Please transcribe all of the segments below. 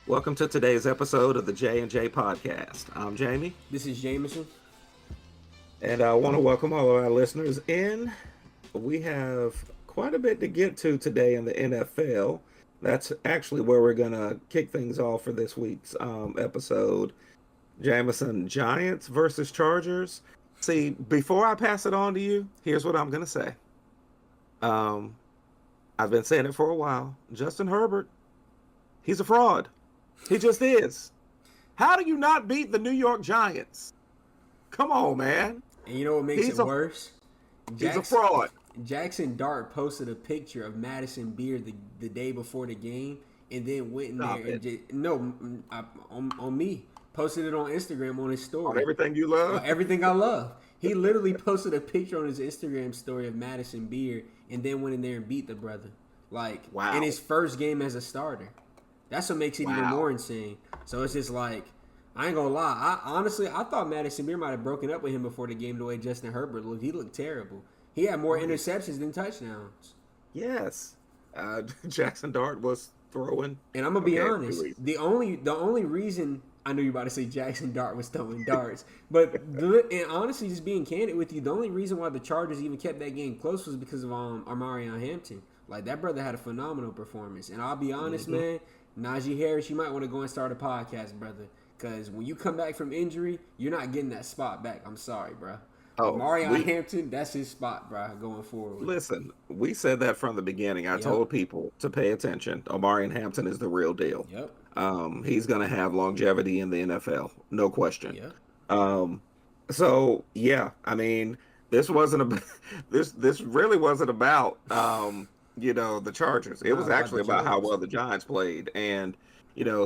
Welcome to today's episode of the J&J Podcast. I'm Jamie, This is Jameson. and I want to welcome all of our listeners in. We have quite a bit to get to today in the NFL. That's actually where we're going to kick things off for this week's episode. Jameson, Giants versus Chargers. See, before I pass it on to you, here's what I'm going to say. I've been saying it for a while. Justin Herbert, he's a fraud. He just is. How do you not beat the New York Giants? Come on, man. And you know what makes it worse? He's a fraud. Jackson Dart posted a picture of Madison Beer the day before the game, and then went in Stop there and on me. Posted it on Instagram on his story. On everything you love? Everything I love. He literally posted a picture on his Instagram story of Madison Beer, and then went in there and beat the brother. In his first game as a starter. That's what makes it even more insane. So it's just like, I ain't gonna lie. I thought Madison Beer might have broken up with him before the game the way Justin Herbert looked. He looked terrible. He had more interceptions than touchdowns. Yes. Jackson Dart was throwing. And I'm gonna be honest. The only reason I knew you were about to say Jackson Dart was throwing darts, and honestly, just being candid with you, the only reason why the Chargers even kept that game close was because of Amarion Hampton. Like, that brother had a phenomenal performance. And I'll be honest, man. Najee Harris, you might want to go and start a podcast, brother. Because when you come back from injury, you're not getting that spot back. I'm sorry, bro. Amarion Hampton, that's his spot, bro, going forward. Listen, we said that from the beginning. I told people to pay attention. Amarion Hampton is the real deal. Yep. He's going to have longevity in the NFL. No question. Yep. So, yeah, I mean, this wasn't this really wasn't about the Chargers. It was actually about how well the Giants played. And,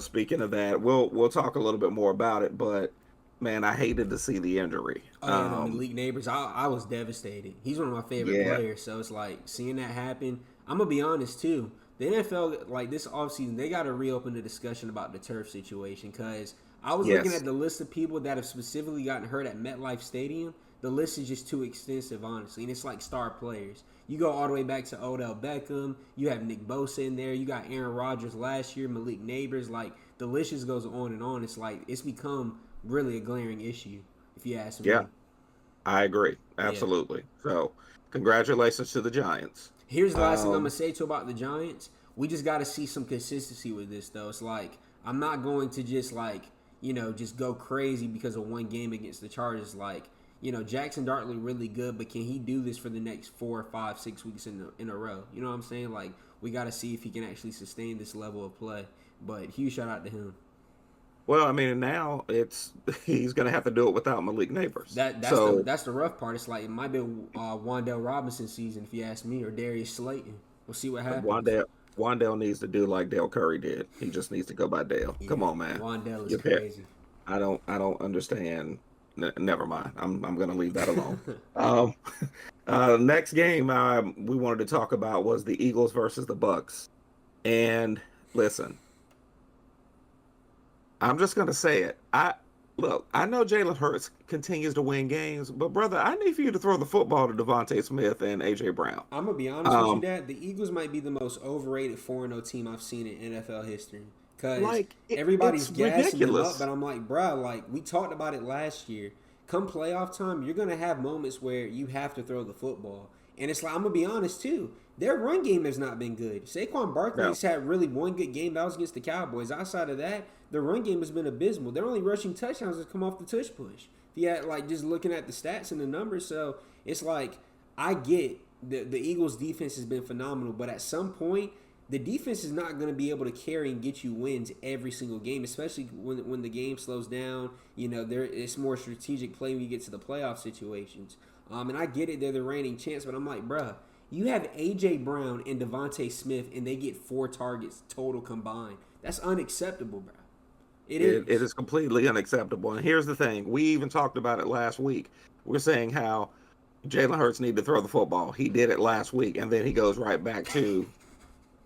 speaking of that, we'll talk a little bit more about it, but man, I hated to see the injury. Malik Nabers, I was devastated. He's one of my favorite players, so it's like seeing that happen. I'm gonna be honest too. The NFL, like, this offseason, they got to reopen the discussion about the turf situation, because I was looking at the list of people that have specifically gotten hurt at MetLife Stadium. The list is just too extensive, honestly, and it's like star players. You go all the way back to Odell Beckham. You have Nick Bosa in there. You got Aaron Rodgers last year, Malik Nabers. Like, the list just goes on and on. It's like, it's become really a glaring issue, if you ask me. Yeah, I agree. Absolutely. Yeah. So, congratulations to the Giants. Here's the last thing I'm going to say about the Giants. We just got to see some consistency with this, though. It's like, I'm not going to just, just go crazy because of one game against the Chargers. Like, Jackson Dart looked really good, but can he do this for the next 4, 5, 6 weeks in a row? You know what I'm saying? Like, we got to see if he can actually sustain this level of play. But huge shout out to him. Well, I mean, now he's going to have to do it without Malik Nabers. That's the rough part. It's like, it might be Wan'Dale Robinson season, if you ask me, or Darius Slayton. We'll see what happens. Wan'Dale needs to do like Dale Curry did. He just needs to go by Dale. Yeah, come on, man. Wan'Dale is crazy. I don't understand. Never mind. I'm going to leave that alone. Next game we wanted to talk about was the Eagles versus the Bucks. And listen, I'm just going to say it. I know Jalen Hurts continues to win games, but brother, I need for you to throw the football to Devontae Smith and A.J. Brown. I'm going to be honest with you, Dad. The Eagles might be the most overrated 4-0 team I've seen in NFL history. Because everybody's gassing them up, but I'm like, bro, we talked about it last year. Come playoff time, you're going to have moments where you have to throw the football. And it's like, I'm going to be honest, too. Their run game has not been good. Saquon Barkley's had really one good game. That was against the Cowboys. Outside of that, the run game has been abysmal. They're only rushing touchdowns that come off the tush push. If you had, just looking at the stats and the numbers. So it's like, I get the Eagles' defense has been phenomenal. But at some point, the defense is not going to be able to carry and get you wins every single game, especially when the game slows down. It's more strategic play when you get to the playoff situations. And I get it, they're the reigning champs, but I'm like, bruh, you have A.J. Brown and Devontae Smith, and they get 4 targets total combined. That's unacceptable, bruh. It is completely unacceptable. And here's the thing. We even talked about it last week. We're saying how Jalen Hurts needed to throw the football. He did it last week, and then he goes right back to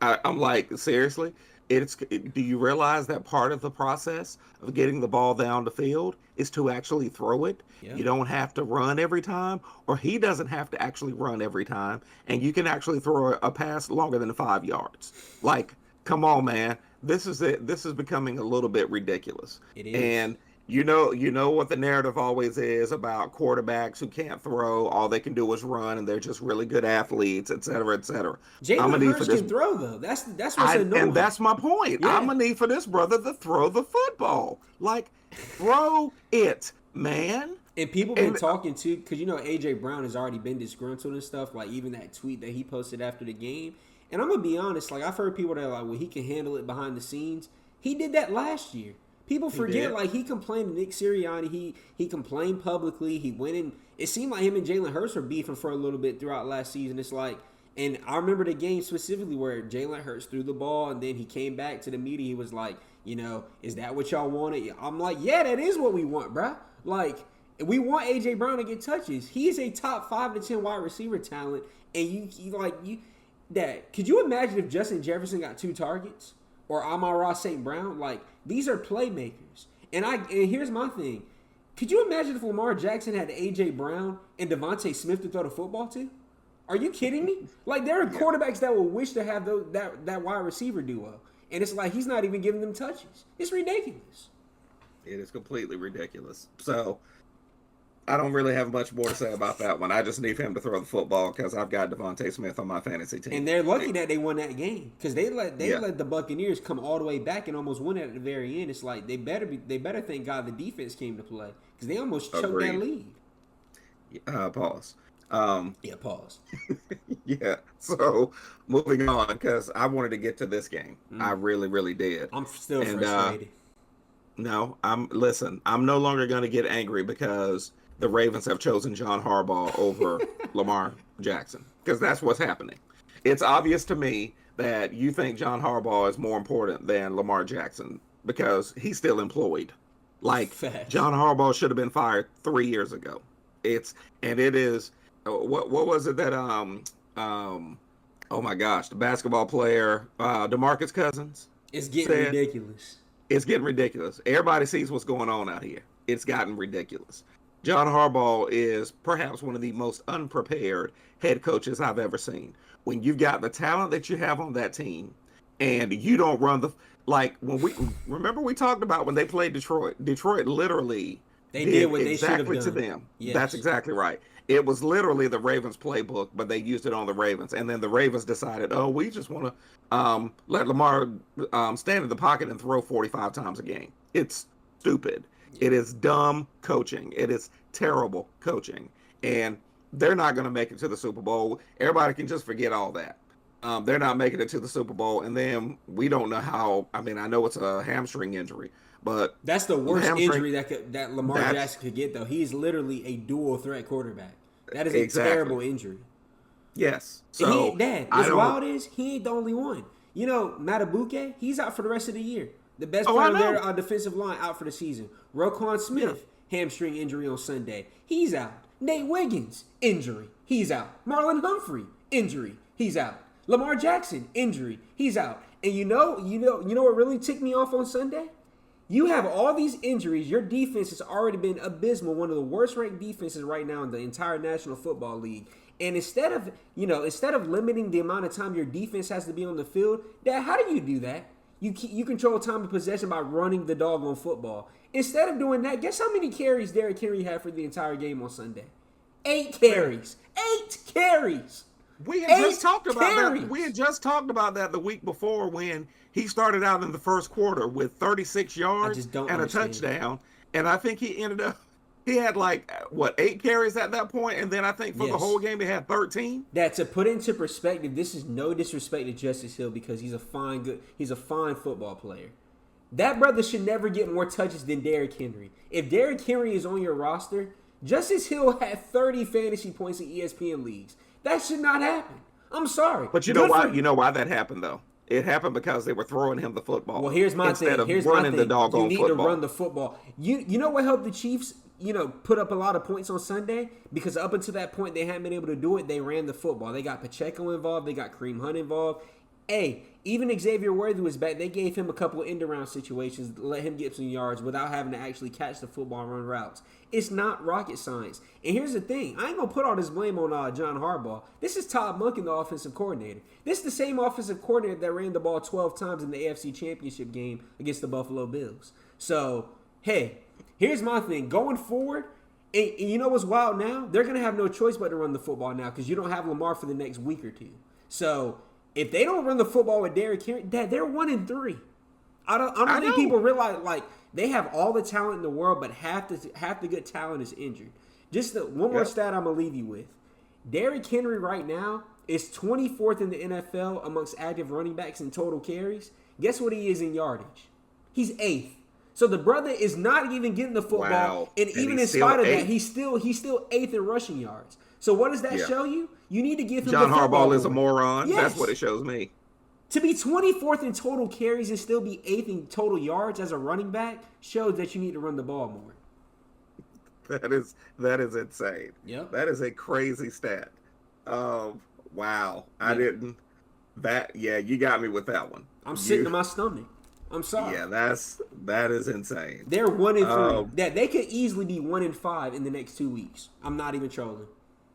I'm like, seriously? Do you realize that part of the process of getting the ball down the field is to actually throw it? Yeah. You don't have to run every time, or he doesn't have to actually run every time, and you can actually throw a pass longer than 5 yards. Like, come on, man. this is it. This is becoming a little bit ridiculous. It is. And you know what the narrative always is about quarterbacks who can't throw, all they can do is run, and they're just really good athletes, et cetera, et cetera. Jalen Hurts can throw though. That's what's annoying. And that's my point. Yeah. I'm gonna need for this brother to throw the football. Like, throw it, man. And people been talking too, because AJ Brown has already been disgruntled and stuff. Like even that tweet that he posted after the game. And I'm gonna be honest, like I've heard people that are like, well, he can handle it behind the scenes. He did that last year. People forget, like he complained to Nick Sirianni. He complained publicly. He went in. It seemed like him and Jalen Hurts were beefing for a little bit throughout last season. It's like, and I remember the game specifically where Jalen Hurts threw the ball and then he came back to the media. He was like, is that what y'all wanted? I'm like, yeah, that is what we want, bruh. Like, we want AJ Brown to get touches. He is a top 5 to 10 wide receiver talent, and Dad, could you imagine if Justin Jefferson got 2 targets or Amon-Ra St. Brown? Like, these are playmakers. And here's my thing. Could you imagine if Lamar Jackson had A.J. Brown and Devontae Smith to throw the football to? Are you kidding me? Like, there are quarterbacks that will wish to have that wide receiver duo. And it's like he's not even giving them touches. It's ridiculous. It is completely ridiculous. So I don't really have much more to say about that one. I just need him to throw the football because I've got Devontae Smith on my fantasy team. And they're lucky that they won that game because they let the Buccaneers come all the way back and almost win it at the very end. It's like they better thank God the defense came to play because they almost choked that lead. Pause. Pause. Yeah. So moving on because I wanted to get to this game. I really, really did. I'm still frustrated. No, I'm no longer going to get angry because the Ravens have chosen John Harbaugh over Lamar Jackson because that's what's happening. It's obvious to me that you think John Harbaugh is more important than Lamar Jackson because he's still employed. Like, John Harbaugh should have been fired 3 years ago. It is what was it that oh my gosh, the basketball player DeMarcus Cousins? It's getting ridiculous. It's getting ridiculous. Everybody sees what's going on out here. It's gotten ridiculous. John Harbaugh is perhaps one of the most unprepared head coaches I've ever seen. When you've got the talent that you have on that team and you don't run when we talked about when they played Detroit literally did what they should have exactly done to them. Yes. That's exactly right. It was literally the Ravens playbook, but they used it on the Ravens. And then the Ravens decided, we just want to let Lamar stand in the pocket and throw 45 times a game. It's stupid. It is dumb coaching. It is terrible coaching. And they're not going to make it to the Super Bowl. Everybody can just forget all that. They're not making it to the Super Bowl. And then we don't know how. I mean, I know it's a hamstring injury, but that's the worst injury that Lamar Jackson could get, though. He's literally a dual threat quarterback. That is a terrible injury. Yes. So as wild as he ain't the only one. Matabuke, he's out for the rest of the year. The best player there, our defensive line, out for the season. Roquan Smith, hamstring injury on Sunday. He's out. Nate Wiggins, injury. He's out. Marlon Humphrey, injury. He's out. Lamar Jackson, injury. He's out. And you know what really ticked me off on Sunday? You have all these injuries. Your defense has already been abysmal, one of the worst ranked defenses right now in the entire National Football League. And instead of limiting the amount of time your defense has to be on the field, how do you do that? You control time of possession by running the doggone football. Instead of doing that, guess how many carries Derrick Henry had for the entire game on Sunday? 8 carries. 8 carries. We had just talked about that the week before when he started out in the first quarter with 36 yards and a touchdown. And I think he had 8 carries at that point, and then I think for the whole game he had 13. To put into perspective, this is no disrespect to Justice Hill because he's a fine football player. That brother should never get more touches than Derrick Henry. If Derrick Henry is on your roster, Justice Hill had 30 fantasy points in ESPN leagues. That should not happen. I'm sorry. But you know why? You know why that happened though? It happened because they were throwing him the football. Well, here's my thing. The doggone you need football. to run the football. You know what helped the Chiefs? Put up a lot of points on Sunday because up until that point they hadn't been able to do it. They ran the football. They got Pacheco involved. They got Kareem Hunt involved. Hey, even Xavier Worthy was back. They gave him a couple of end-around situations to let him get some yards without having to actually catch the football and run routes. It's not rocket science. And here's the thing. I ain't going to put all this blame on John Harbaugh. This is Todd Monken, the offensive coordinator. This is the same offensive coordinator that ran the ball 12 times in the AFC Championship game against the Buffalo Bills. So, hey, here's my thing. Going forward, and you know what's wild now? They're going to have no choice but to run the football now because you don't have Lamar for the next week or two. So, if they don't run the football with Derrick Henry, Dad, they're 1-3. I don't think people realize, like, they have all the talent in the world, but half the good talent is injured. Just one more stat I'm going to leave you with. Derrick Henry right now is 24th in the NFL amongst active running backs in total carries. Guess what he is in yardage? He's 8th. So the brother is not even getting the football, and even in spite of that, he's still 8th in rushing yards. So what does that show you? You need to give him John the football. Harbaugh is a moron. Yes. That's what it shows me. To be 24th in total carries and still be 8th in total yards as a running back shows that you need to run the ball more. That is insane. Yep. That is a crazy stat. Wow. Yeah. You got me with that one. I'm sitting in my stomach. I'm sorry. Yeah, that is insane. They're 1-3. That they could easily be 1-5 in the next 2 weeks. I'm not even trolling.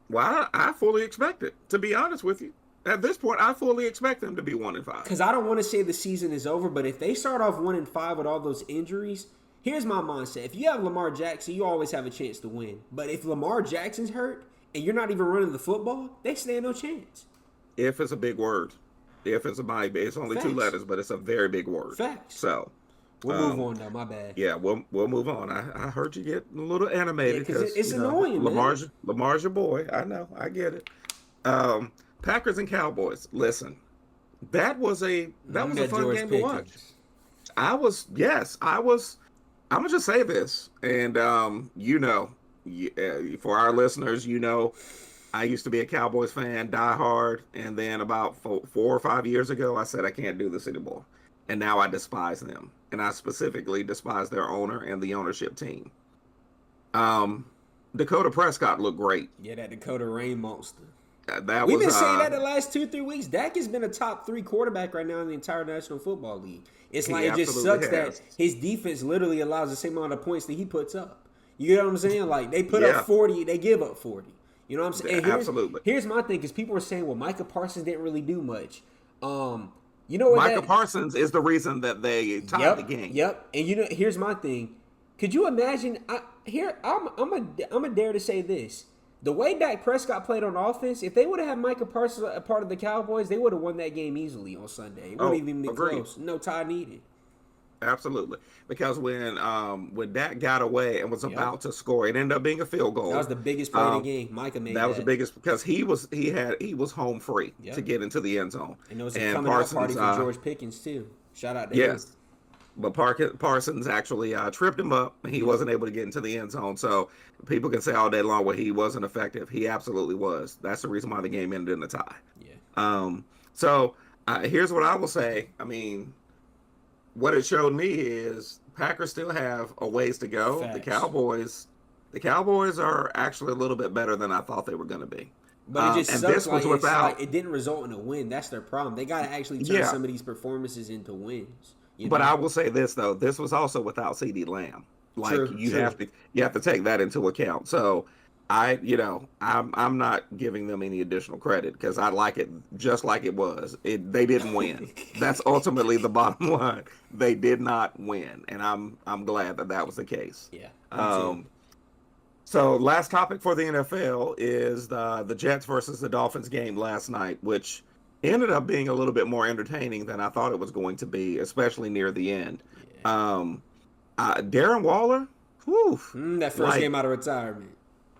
Well, I fully expect it. To be honest with you, at this point, I fully expect them to be 1-5. Because I don't want to say the season is over, but if they start off 1-5 with all those injuries, here's my mindset: if you have Lamar Jackson, you always have a chance to win. But if Lamar Jackson's hurt and you're not even running the football, they stand no chance. If it's a big word. If it's it's only Facts. 2 letters, but it's a very big word. Facts. So we'll move on though. My bad. Yeah, we'll move on. I heard you get a little animated because it's annoying. Lamar's your boy. I know. I get it. Packers and Cowboys. Listen, that was a fun game to watch. I was. I'm gonna just say this, and for our listeners, I used to be a Cowboys fan, die hard, and then about 4 or 5 years ago, I said I can't do this anymore, and now I despise them, and I specifically despise their owner and the ownership team. Dakota Prescott looked great. Yeah, that Dakota Rain monster. We've been saying that the last 2-3 weeks. Dak has been a top 3 quarterback right now in the entire National Football League. It's like it just sucks that his defense literally allows the same amount of points that he puts up. You know what I'm saying? Like they put up 40, they give up 40. You know what I'm saying? Absolutely. Here's my thing, because people are saying, well, Micah Parsons didn't really do much. You know what? Micah Parsons is the reason that they tied the game. Yep. And here's my thing. Could you imagine? I'm a dare to say this. The way Dak Prescott played on offense, if they would have had Micah Parsons a part of the Cowboys, they would have won that game easily on Sunday. It wouldn't even be close. No tie needed. Absolutely. Because when Dak got away and was about to score, it ended up being a field goal. That was the biggest play of the game. Micah made that. That was the biggest, because he was home free to get into the end zone. And it was a coming out party for George Pickens too. Shout out to him. Yes. But Parsons actually tripped him up. He wasn't able to get into the end zone. So people can say all day long, well, he wasn't effective. He absolutely was. That's the reason why the game ended in a tie. Yeah. So here's what I will say. I mean, what it showed me is Packers still have a ways to go. Facts. The Cowboys are actually a little bit better than I thought they were going to be. But it just sucks like it didn't result in a win. That's their problem. They got to actually turn some of these performances into wins. But I will say this though: this was also without CeeDee Lamb. Like you have to take that into account. So I'm not giving them any additional credit because I like it just like it was. They didn't win. That's ultimately the bottom line. They did not win, and I'm glad that was the case. Yeah. So last topic for the NFL is the Jets versus the Dolphins game last night, which ended up being a little bit more entertaining than I thought it was going to be, especially near the end. Yeah. Darren Waller, that first game out of retirement.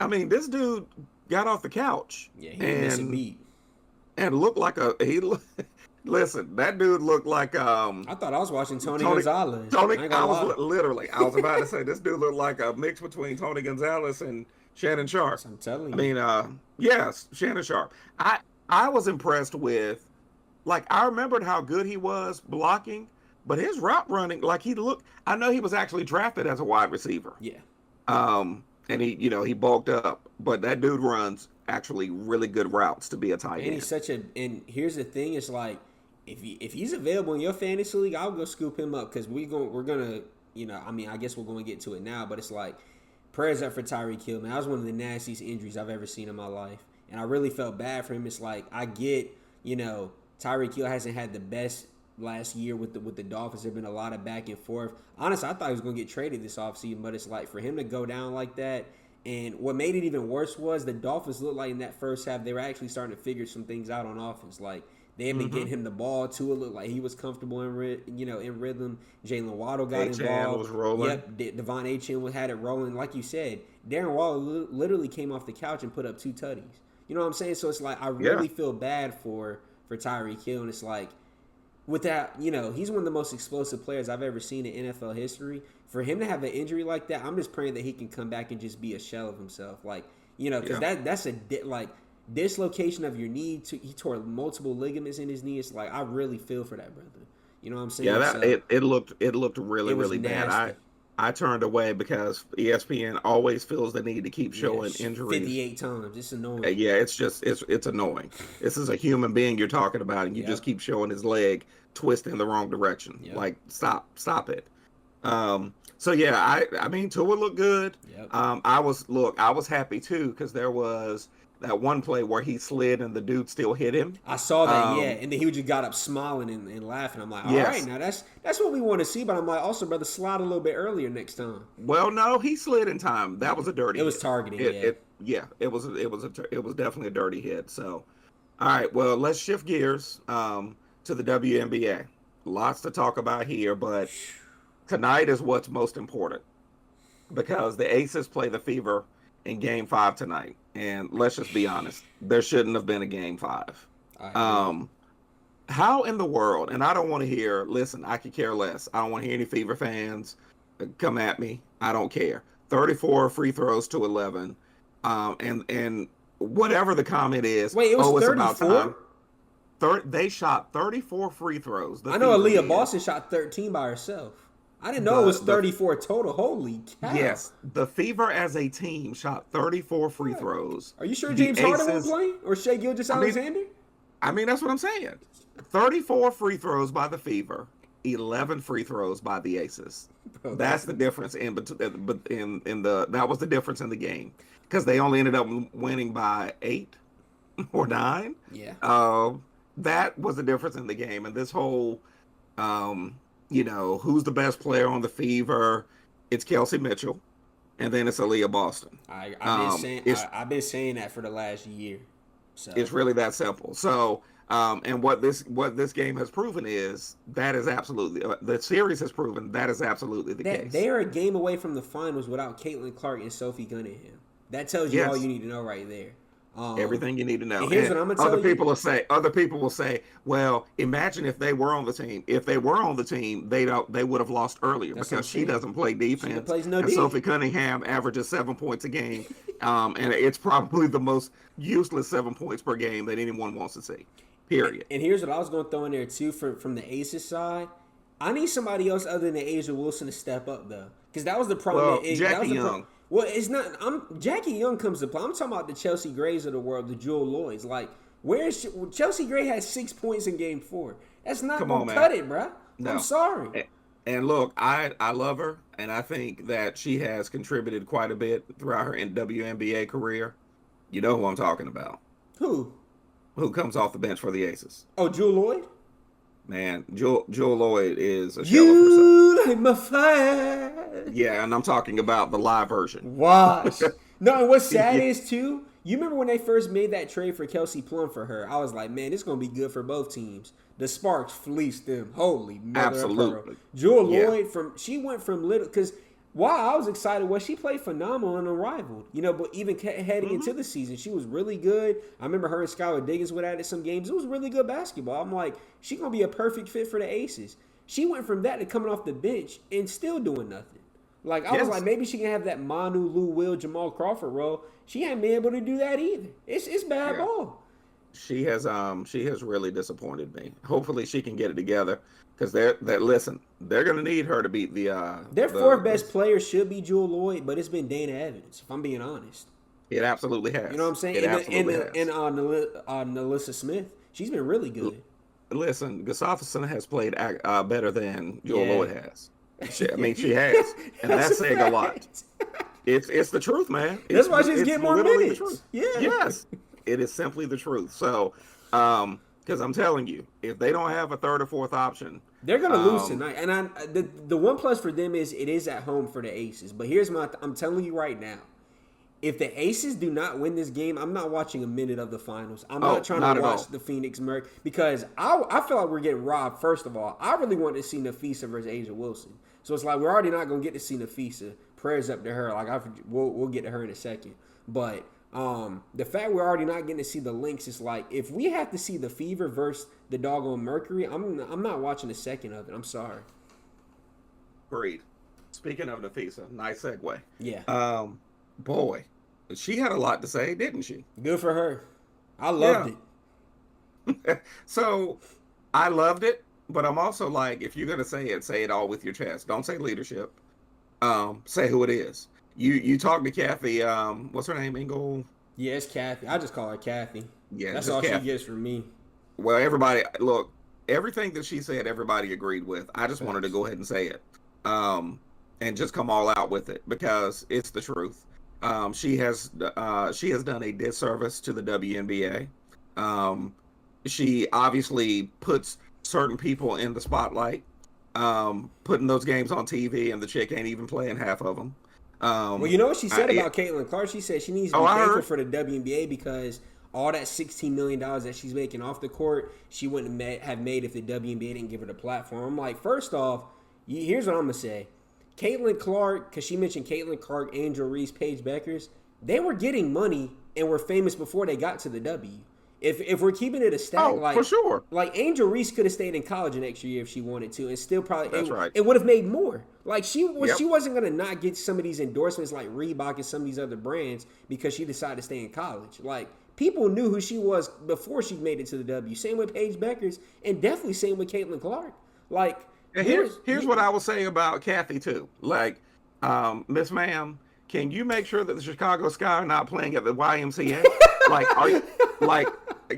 I mean, this dude got off the couch. Yeah, he didn't miss a beat. And looked like listen, that dude looked like I thought I was watching Tony Gonzalez. I was about to say this dude looked like a mix between Tony Gonzalez and Shannon Sharp. I'm telling you. I mean, yes, Shannon Sharp. I was impressed with, I remembered how good he was blocking, but his route running, I know he was actually drafted as a wide receiver. Yeah. And he bulked up, but that dude runs actually really good routes to be a tight end. And and here's the thing, it's like, if he's available in your fantasy league, I'll go scoop him up because we're gonna I mean I guess we're gonna get to it now, but it's like prayers up for Tyreek Hill, man. That was one of the nastiest injuries I've ever seen in my life, and I really felt bad for him. It's like I get Tyreek Hill hasn't had the best last year with the Dolphins. There've been a lot of back and forth. Honestly, I thought he was gonna get traded this offseason, but it's like for him to go down like that. And what made it even worse was the Dolphins looked like in that first half they were actually starting to figure some things out on offense. Like they had been getting him the ball too. It looked like he was comfortable in rhythm. Jalen Waddle got involved. Was rolling. Yep, Devon Achane had it rolling. Like you said, Darren Waller literally came off the couch and put up 2 tutties. You know what I'm saying? So it's like I really feel bad for Tyreek Hill, and it's like with that, he's one of the most explosive players I've ever seen in NFL history. For him to have an injury like that, I'm just praying that he can come back and just be a shell of himself. Like, because that's a dislocation of your knee. He tore multiple ligaments in his knee. It's like I really feel for that brother. You know what I'm saying? Yeah, it looked really bad. I turned away because ESPN always feels the need to keep showing injuries 58 times. It's annoying. Yeah, it's annoying. This is a human being you're talking about, and you just keep showing his leg twisting in the wrong direction. Yep. Like stop it. So yeah, I mean Tua looked good. Yep. I was happy too because there was that one play where he slid and the dude still hit him. I saw that, and then he just got up smiling and laughing. I'm like, all right, now that's what we want to see. But I'm like, also, brother, slide a little bit earlier next time. Well, no, he slid in time. That was a dirty hit. It was targeting, it was definitely a dirty hit. So, all right, well, let's shift gears to the WNBA. Lots to talk about here, but tonight is what's most important because the Aces play the Fever in Game 5 tonight. And let's just be honest, there shouldn't have been a Game 5. How in the world, and I don't want to hear, listen, I could care less. I don't want to hear any Fever fans come at me. I don't care. 34 free throws to 11. And whatever the comment is, wait, it was 34? It's about time. They shot 34 free throws. I know Aaliyah Boston shot 13 by herself. I didn't know it was 34 total. Holy cow. Yes. The Fever as a team shot 34 free throws. Are you sure James Harden won't play? Or Shai Gilgeous-Alexander? I mean, that's what I'm saying. 34 free throws by the Fever, 11 free throws by the Aces. Bro, that's the difference that was the difference in the game. Because they only ended up winning by 8 or 9. Yeah. That was the difference in the game. And this whole who's the best player on the Fever? It's Kelsey Mitchell, and then it's Aaliyah Boston. I've been saying that for the last year. So it's really that simple. So, and what this game has proven is that is absolutely the series has proven that is absolutely the case. They are a game away from the finals without Caitlin Clark and Sophie Cunningham. That tells you all you need to know right there. Everything you need to know. And here's what I'm gonna tell you. Other people will say, well, imagine if they were on the team. If they were on the team, they would have lost earlier because she doesn't play defense. She plays no defense. Sophie Cunningham averages 7 points a game, and it's probably the most useless 7 points per game that anyone wants to see. Period. And here's what I was going to throw in there too from the Aces side. I need somebody else other than Asia Wilson to step up though, because that was the problem. Well, Jackie Young. Well, it's not. Jackie Young comes to play. I'm talking about the Chelsea Grays of the world, the Jewel Lloyds. Like, Chelsea Gray had 6 points in Game 4. That's not gonna cut it, bro. No. I'm sorry. And look, I love her, and I think that she has contributed quite a bit throughout her WNBA career. You know who I'm talking about? Who comes off the bench for the Aces? Oh, Jewel Lloyd. Man, Jewel Lloyd is a shell of herself. You light my fire. Yeah, and I'm talking about the live version. Watch. No, and what's sad is, too, you remember when they first made that trade for Kelsey Plum for her? I was like, man, it's going to be good for both teams. The Sparks fleeced them. Holy mother absolutely. of pearl. Jewel Lloyd, she went from little, because I was excited she played phenomenal and unrivaled. But even heading into the season, she was really good. I remember her and Skylar Diggins would add some games. It was really good basketball. I'm like, she's going to be a perfect fit for the Aces. She went from that to coming off the bench and still doing nothing. Like, I was like, maybe she can have that Manu, Lou Will, Jamal Crawford role. She ain't been able to do that either. It's bad ball. She has really disappointed me. Hopefully she can get it together. Because they're going to need her to beat their fourth best player should be Jewel Lloyd, but it's been Dana Evans, if I'm being honest. It absolutely has. You know what I'm saying? And Nalissa Smith, she's been really good. listen, Gustafsson has played better than Joel Yeah. Lloyd has. I mean, she has, and that's saying a lot. It's the truth, man. That's why she's It's getting more literally the minutes. truth. Yeah. Yes, it is simply the truth. So, because I'm telling you, if they don't have a third or fourth option, they're gonna lose tonight. And the one plus for them is it is at home for the Aces. But here's I'm telling you right now, if the Aces do not win this game, I'm not watching a minute of the finals. I'm not trying to watch the Phoenix Merc because I feel like we're getting robbed. First of all, I really want to see Nafisa versus Asia Wilson. So it's like we're already not gonna get to see Nafisa. Prayers up to her. Like we'll get to her in a second. But the fact we're already not getting to see the Lynx is like if we have to see the Fever versus the doggone Mercury, I'm not watching a second of it. I'm sorry. Agreed. Speaking of Nafisa, nice segue. Yeah. Boy, she had a lot to say, didn't she? Good for her. I loved it. So I loved it, but I'm also like, if you're gonna say it all with your chest. Don't say leadership. Say who it is. You talk to Kathy. What's her name? Ingle. Yeah, it's Kathy. I just call her Kathy. Yeah, that's all Kathy. she gets from me. Well, everybody, look, everything that she said, everybody agreed with. I just wanted to go ahead and say it, and just come all out with it because it's the truth. She has done a disservice to the WNBA. She obviously puts certain people in the spotlight, putting those games on TV, and the chick ain't even playing half of them. Well, you know what she said about Caitlin Clark? She said she needs to be thankful for the WNBA because all that $16 million that she's making off the court, she wouldn't have made if the WNBA didn't give her the platform. I'm like, first off, here's what I'm going to say. Caitlin Clark, because she mentioned Caitlin Clark, Angel Reese, Paige Beckers, they were getting money and were famous before they got to the W. If we're keeping it a stack, like for sure, like Angel Reese could have stayed in college an extra year if she wanted to, and still probably right. It would have made more. Like she wasn't gonna not get some of these endorsements like Reebok and some of these other brands because she decided to stay in college. Like people knew who she was before she made it to the W. Same with Paige Beckers, and definitely same with Caitlin Clark. Like and here's what I will say about Kathy too. Like, Miss Ma'am, can you make sure that the Chicago Sky are not playing at the YMCA?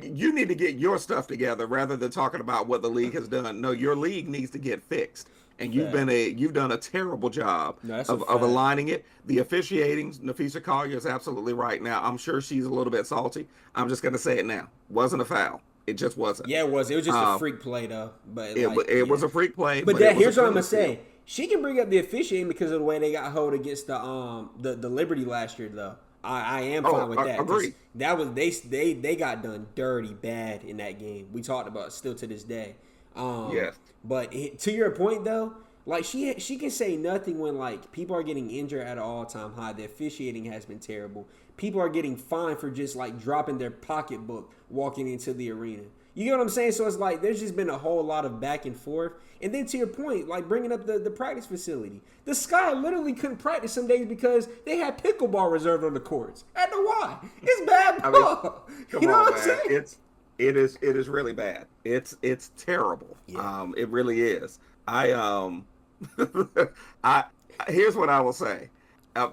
You need to get your stuff together rather than talking about what the league has done. No, your league needs to get fixed. And you've done a terrible job of aligning it. The officiating, Nafisa Collier is absolutely right. Now, I'm sure she's a little bit salty. I'm just going to say it now. Wasn't a foul. It just wasn't. Yeah, it was. It was just a freak play, though. But it was a freak play. But here's what I'm going to say. She can bring up the officiating because of the way they got hold against the Liberty last year, though. I am fine with that. Agreed. That was they got done dirty bad in that game. We talked about it still to this day. Yes. But to your point though, like she can say nothing when like people are getting injured at an all-time high. The officiating has been terrible. People are getting fined for just like dropping their pocketbook walking into the arena. You get what I'm saying? So it's like there's just been a whole lot of back and forth. And then to your point, like bringing up the practice facility. The Sky literally couldn't practice some days because they had pickleball reserved on the courts. At the Y. It's bad ball. Come on, what I'm saying? It is really bad. It's terrible. Yeah. It really is. Here's what I will say.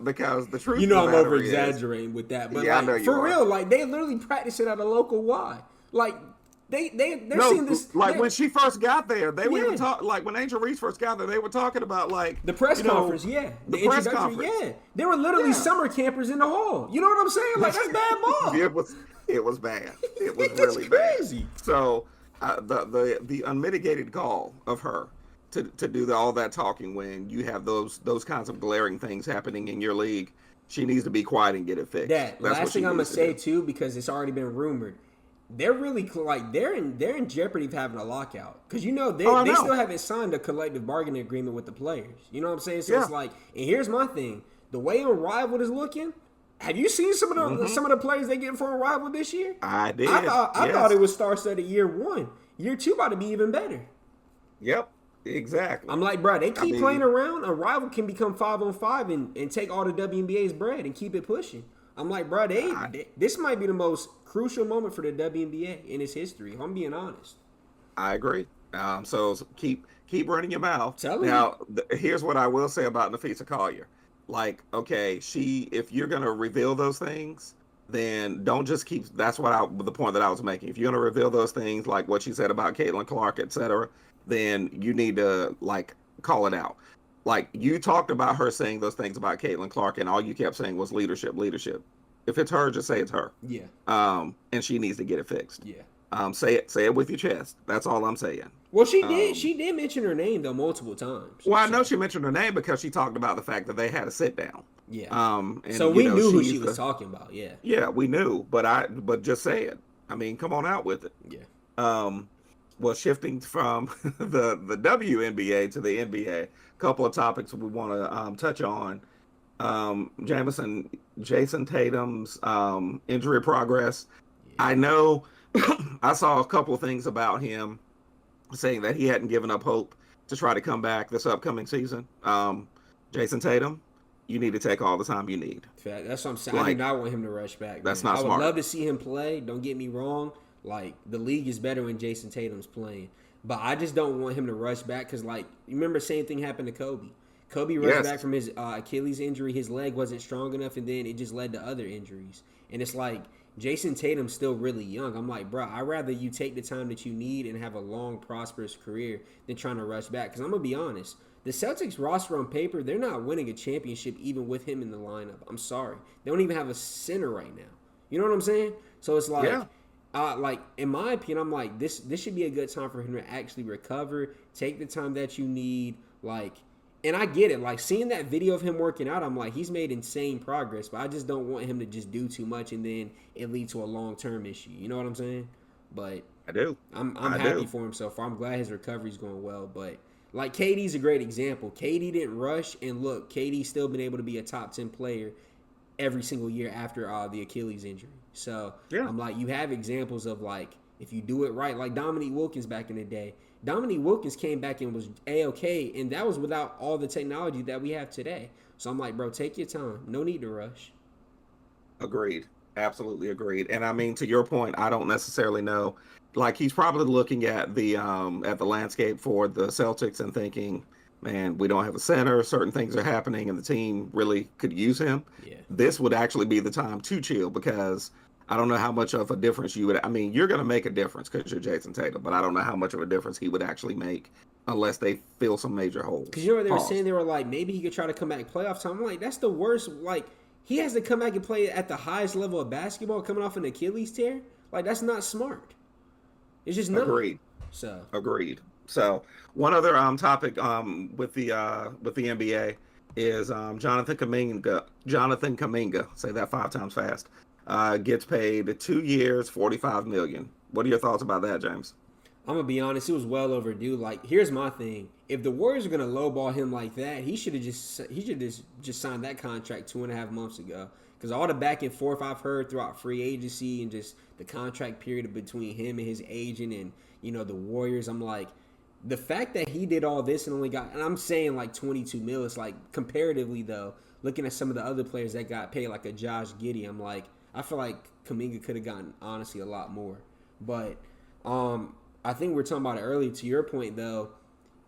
Because the truth, I'm over exaggerating with that, but yeah, like for real, like they literally practice it at a local Y. Like they're seeing this. Like when she first got there, they were even talking. Like when Angel Reese first got there, they were talking about like the press conference. Yeah, the press conference. Yeah, they were literally summer campers in the hall. You know what I'm saying? Like that's bad ball. It was bad. It was really crazy. Bad. So the unmitigated gall of her to do all that talking when you have those kinds of glaring things happening in your league. She needs to be quiet and get it fixed. That's last thing I'm gonna say too, because it's already been rumored. They're really like they're in jeopardy of having a lockout because they still haven't signed a collective bargaining agreement with the players. You know what I'm saying? So it's like, and here's my thing: the way Unrivaled is looking. Have you seen some of the players they getting from Unrivaled this year? I did. I thought it was star-studded year 1. Year 2 about to be even better. Yep. Exactly. I'm like, bro, they keep playing around. Unrivaled can become 5-on-5 and take all the WNBA's bread and keep it pushing. I'm like, bro, this might be the most crucial moment for the WNBA in its history. If I'm being honest. I agree. So keep running your mouth. Here's what I will say about Nafisa Collier. Like, okay, if you're gonna reveal those things, then don't just keep. That's the point that I was making. If you're gonna reveal those things, like what you said about Caitlin Clark, etc., then you need to like call it out. Like you talked about her saying those things about Caitlin Clark, and all you kept saying was leadership, leadership. If it's her, just say it's her. Yeah. And she needs to get it fixed. Yeah. Say it with your chest. That's all I'm saying. Well, she did mention her name though multiple times. Well, I know she mentioned her name because she talked about the fact that they had a sit down. Yeah. And, so we knew who she was talking about. Yeah. Yeah, we knew, but just say it. I mean, come on out with it. Yeah. Well, shifting from the WNBA to the NBA, a couple of topics we want to touch on. Jason Tatum's injury progress. Yeah. I know I saw a couple of things about him saying that he hadn't given up hope to try to come back this upcoming season. Jason Tatum, you need to take all the time you need. That's what I'm saying. Like, I do not want him to rush back. That's not smart. I would love to see him play. Don't get me wrong. Like, the league is better when Jason Tatum's playing. But I just don't want him to rush back because, like, you remember same thing happened to Kobe. Kobe rushed back from his Achilles injury. His leg wasn't strong enough, and then it just led to other injuries. And it's like, Jason Tatum's still really young. I'm like, bro, I'd rather you take the time that you need and have a long, prosperous career than trying to rush back. Because I'm going to be honest, the Celtics roster on paper, they're not winning a championship even with him in the lineup. I'm sorry. They don't even have a center right now. You know what I'm saying? So it's like, like in my opinion, I'm like, this should be a good time for him to actually recover, take the time that you need, like, and I get it. Like, seeing that video of him working out, I'm like, he's made insane progress, but I just don't want him to just do too much and then it lead to a long-term issue. You know what I'm saying? But I do. I'm happy for him so far. I'm glad his recovery's going well. But, like, KD's a great example. KD didn't rush, and look, KD's still been able to be a top 10 player every single year after the Achilles injury. So, I'm like, you have examples of, like, if you do it right, like Dominique Wilkins back in the day. Dominique Wilkins came back and was A-OK, and that was without all the technology that we have today. So I'm like, bro, take your time. No need to rush. Agreed. Absolutely agreed. And I mean, to your point, I don't necessarily know. Like, he's probably looking at the landscape for the Celtics and thinking, man, we don't have a center. Certain things are happening, and the team really could use him. Yeah. This would actually be the time to chill because I don't know how much of a difference you would. I mean, you're going to make a difference because you're Jason Tatum, but I don't know how much of a difference he would actually make unless they fill some major holes. Because you know what they were saying? They were like, maybe he could try to come back playoff time. I'm like, that's the worst. Like, he has to come back and play at the highest level of basketball coming off an Achilles tear. Like, that's not smart. It's just not. Agreed. So one other topic with the NBA is Jonathan Kuminga. Jonathan Kuminga, say that 5 times fast. Gets paid 2 years, $45 million. What are your thoughts about that, James? I'm gonna be honest, it was well overdue. Like, here's my thing: if the Warriors are gonna lowball him like that, he should have just signed that contract 2.5 months ago. Because all the back and forth I've heard throughout free agency and just the contract period between him and his agent and the Warriors, I'm like, the fact that he did all this and only got, and I'm saying like 22 mil, it's like comparatively though, looking at some of the other players that got paid like a Josh Giddey, I'm like, I feel like Kuminga could have gotten, honestly, a lot more. But I think we were talking about it earlier. To your point, though,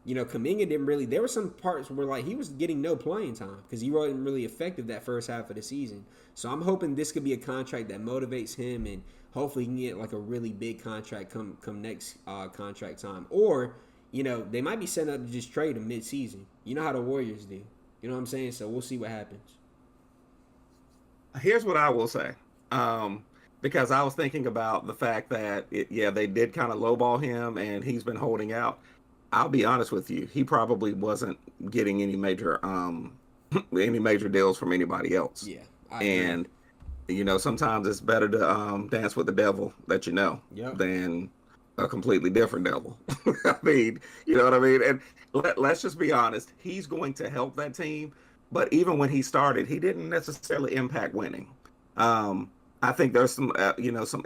Kuminga didn't really – there were some parts where, like, he was getting no playing time because he wasn't really effective that first half of the season. So I'm hoping this could be a contract that motivates him and hopefully he can get, like, a really big contract come next contract time. Or, they might be setting up to just trade him mid-season. You know how the Warriors do. You know what I'm saying? So we'll see what happens. Here's what I will say. Because I was thinking about the fact that, they did kind of lowball him and he's been holding out. I'll be honest with you. He probably wasn't getting any major deals from anybody else. Yeah. And, sometimes it's better to dance with the devil that than a completely different devil. I mean, you know what I mean? And let's just be honest. He's going to help that team. But even when he started, he didn't necessarily impact winning. I think there's some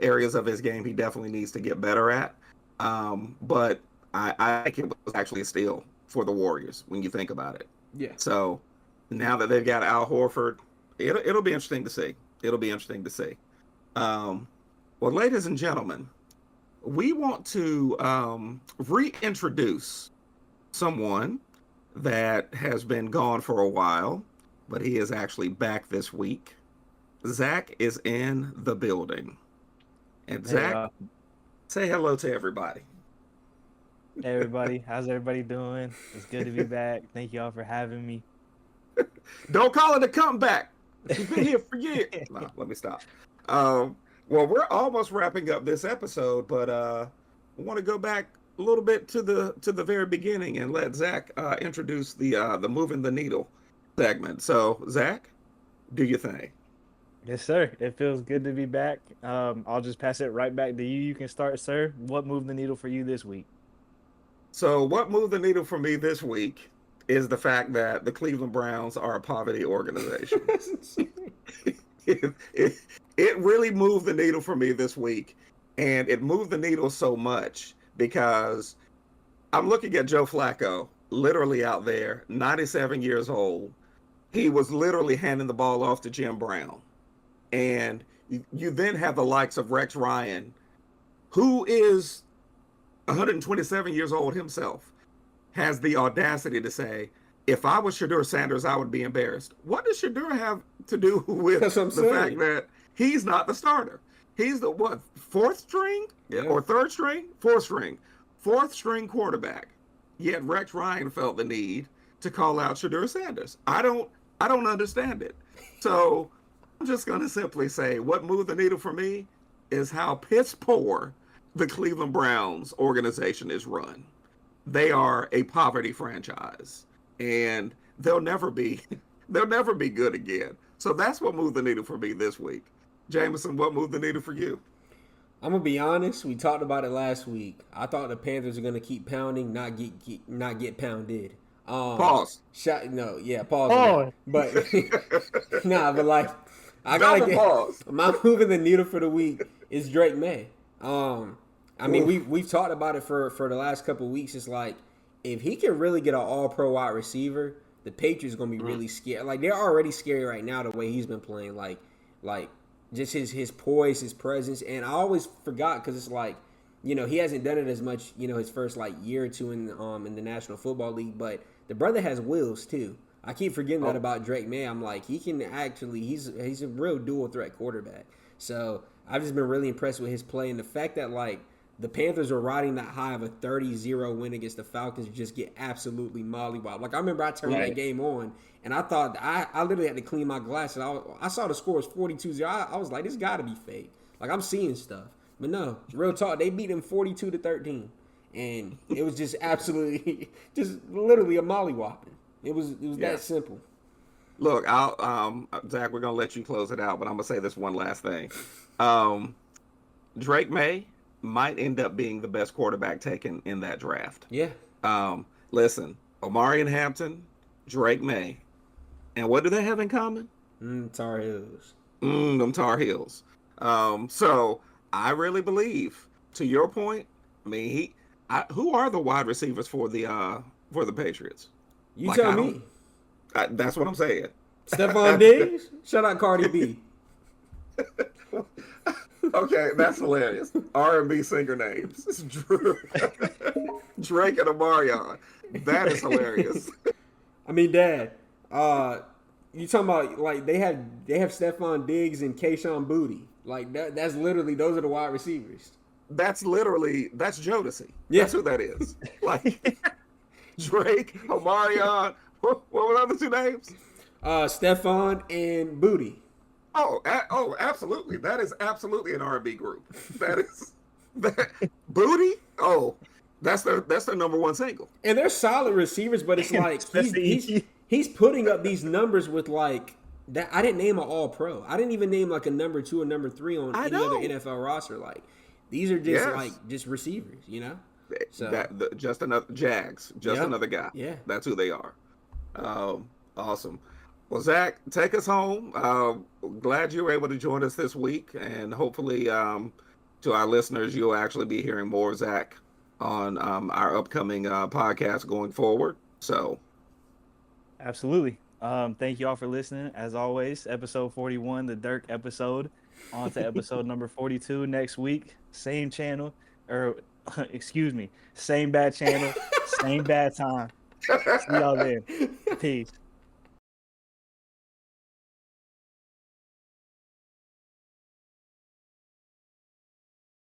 areas of his game he definitely needs to get better at. But I think it was actually a steal for the Warriors when you think about it. Yeah. So now that they've got Al Horford, it'll be interesting to see. Well, ladies and gentlemen, we want to reintroduce someone that has been gone for a while, but he is actually back this week. Zach is in the building. And Zach, say hello to everybody. Hey everybody, how's everybody doing? It's good to be back. Thank y'all for having me. Don't call it a comeback. You've been here for years. No, let me stop. Well, we're almost wrapping up this episode, but we want to go back a little bit to the very beginning and let Zach introduce the moving the needle segment. So, Zach, do your thing. Yes, sir. It feels good to be back. I'll just pass it right back to you. You can start, sir. What moved the needle for you this week? So, what moved the needle for me this week is the fact that the Cleveland Browns are a poverty organization. It really moved the needle for me this week. And it moved the needle so much because I'm looking at Joe Flacco, literally out there, 97 years old. He was literally handing the ball off to Jim Brown. And you then have the likes of Rex Ryan, who is 127 years old himself, has the audacity to say, if I was Shedeur Sanders, I would be embarrassed. What does Shedeur have to do with the fact that he's not the starter? He's the what, fourth string or third string? Fourth string quarterback. Yet Rex Ryan felt the need to call out Shedeur Sanders. I don't understand it. So I'm just going to simply say what moved the needle for me is how piss poor the Cleveland Browns organization is run. They are a poverty franchise, and they'll never be good again. So that's what moved the needle for me this week. Jameson, what moved the needle for you? I'm gonna be honest. We talked about it last week. I thought the Panthers are gonna keep pounding, not get pounded. Pause. Pause. Oh. But but like I gotta get pause. My moving the needle for the week is Drake May. I mean, we've talked about it for the last couple of weeks. It's like if he can really get an all-pro wide receiver, the Patriots gonna be really scared. Like they're already scary right now the way he's been playing. Like just his poise, his presence, and I always forgot because it's like he hasn't done it as much his first like year or two in the National Football League, but the brother has wheels too. I keep forgetting that about Drake May. I'm like he can actually he's a real dual threat quarterback. So I've just been really impressed with his play and the fact that like the Panthers are riding that high of a 30-0 win against the Falcons just get absolutely mollywopped. Like I remember I turned that game on and I thought I literally had to clean my glasses. I saw the score was 42-0. I was like, this got to be fake. Like I'm seeing stuff, but no, real talk. They beat them 42-13, and it was just absolutely, just literally a mollywhopping. It was that simple. Look, Zach, we're gonna let you close it out, but I'm gonna say this one last thing. Drake May might end up being the best quarterback taken in that draft. Yeah. Listen, Omarion Hampton, Drake May, and what do they have in common? Tar Heels. Them Tar Heels. So I really believe, to your point, I mean, who are the wide receivers for the Patriots? You tell me. That's what I'm saying. Stephon Diggs? Shout out Cardi B. Okay, that's hilarious. R&B singer names. Drake and Omarion. That is hilarious. I mean, Dad, you talking about like they have Stephon Diggs and Kayshon Boutte. Like that's literally those are the wide receivers. That's Jodeci. Yeah. That's who that is. Like Drake, Omarion. What were the other two names? Stephon and Boutte. Oh, absolutely. That is absolutely an R&B group. Booty. Oh, that's their number one single. And they're solid receivers, but it's like he's putting up these numbers with like that. I didn't name an All Pro. I didn't even name like a number 2 or number 3 on any other NFL roster. Like these are just just receivers, So just another Jags, another guy. Yeah, that's who they are. Awesome. Well, Zach, take us home. Glad you were able to join us this week, and hopefully, to our listeners, you'll actually be hearing more of Zach on our upcoming podcast going forward. So, absolutely. Thank you all for listening. As always, episode 41, the Dirk episode. On to episode number 42 next week. Same channel, or excuse me, same bad channel, same bad time. See y'all then. Peace.